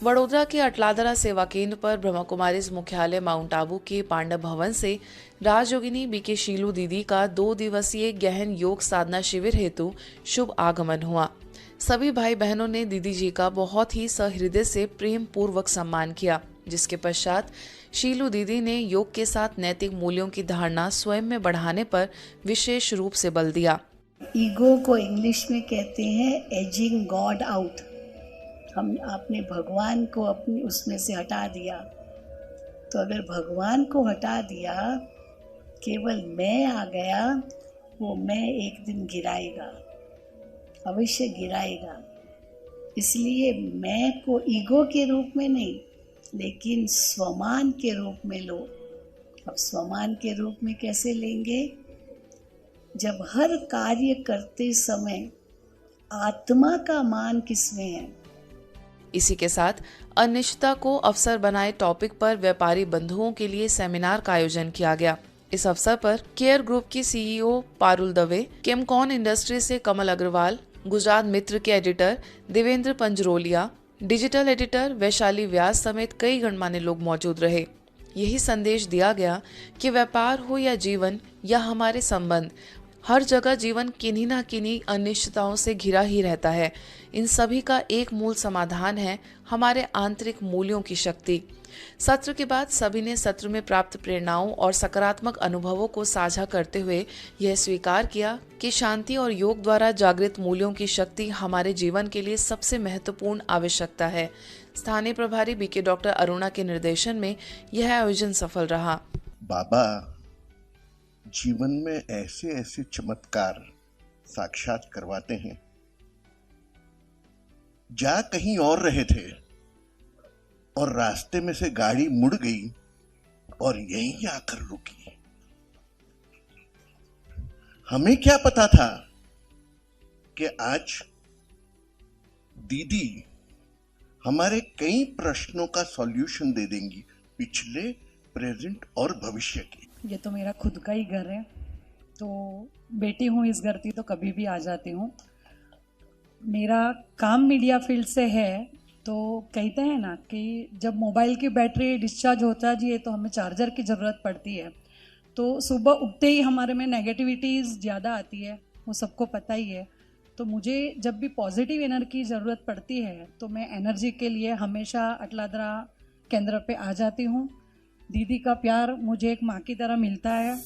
वडोदरा के अटलादरा सेवा केंद्र पर ब्रह्मा कुमारीज मुख्यालय माउंट आबू के पांडव भवन से राजयोगिनी बीके शीलू दीदी का 2 दिवसीय गहन योग साधना शिविर हेतु शुभ आगमन हुआ। सभी भाई बहनों ने दीदी जी का बहुत ही सहृदय से प्रेम पूर्वक सम्मान किया, जिसके पश्चात शीलू दीदी ने योग के साथ नैतिक मूल्यों की धारणा स्वयं में बढ़ाने पर विशेष रूप से बल दिया। ईगो को इंग्लिश में कहते हैं एजिंग गॉड आउट। आपने भगवान को अपनी उसमें से हटा दिया, तो अगर भगवान को हटा दिया, केवल मैं आ गया, वो मैं एक दिन गिराएगा, अवश्य गिराएगा। इसलिए मैं को ईगो के रूप में नहीं, लेकिन स्वमान के रूप में लो। अब स्वमान के रूप में कैसे लेंगे? जब हर कार्य करते समय आत्मा का मान किसमें है। इसी के साथ अनिश्चितता को अवसर बनाए टॉपिक पर व्यापारी बंधुओं के लिए सेमिनार का आयोजन किया गया। इस अवसर पर केयर ग्रुप की CEO Parul Dave, Chemcon industry से कमल अग्रवाल, गुजरात मित्र के editor Devendra Panjrolia, digital editor Vaishali Vyas समेत कई गणमान्य लोग मौजूद रहे। यही संदेश दिया गया कि व्यापार हो या जीवन या हमारे संबंध, हर जगह जीवन किन्हीं ना किन्हीं अनिश्चितताओं से घिरा ही रहता है। इन सभी का एक मूल समाधान है हमारे आंतरिक मूल्यों की शक्ति। सत्र के बाद सभी ने सत्र में प्राप्त प्रेरणाओं और सकारात्मक अनुभवों को साझा करते हुए यह स्वीकार किया कि शांति और योग द्वारा जागृत मूल्यों की शक्ति हमारे जीवन के लिए सबसे महत्वपूर्ण आवश्यकता है। स्थानीय प्रभारी बीके डॉक्टर अरुणा के निर्देशन में यह आयोजन सफल रहा। बाबा जीवन में ऐसे ऐसे चमत्कार साक्षात करवाते हैं। जा कहीं और रहे थे और रास्ते में से गाड़ी मुड़ गई और यहीं आकर रुकी। हमें क्या पता था कि आज दीदी हमारे कई प्रश्नों का सॉल्यूशन दे देंगी, पिछले, प्रेजेंट और भविष्य के। ये तो मेरा खुद का ही घर है, तो बेटी हूँ इस घर की, तो कभी भी आ जाती हूँ। मेरा काम मीडिया फील्ड से है, तो कहते हैं ना कि जब मोबाइल की बैटरी डिस्चार्ज होता है तो हमें चार्जर की ज़रूरत पड़ती है। तो सुबह उठते ही हमारे में नेगेटिविटीज़ ज़्यादा आती है, वो सबको पता ही है। तो मुझे जब भी पॉजिटिव एनर्जी की ज़रूरत पड़ती है तो मैं एनर्जी के लिए हमेशा अटलादरा केंद्र पे आ जाती हूँ। दीदी का प्यार मुझे एक माँ की तरह मिलता है।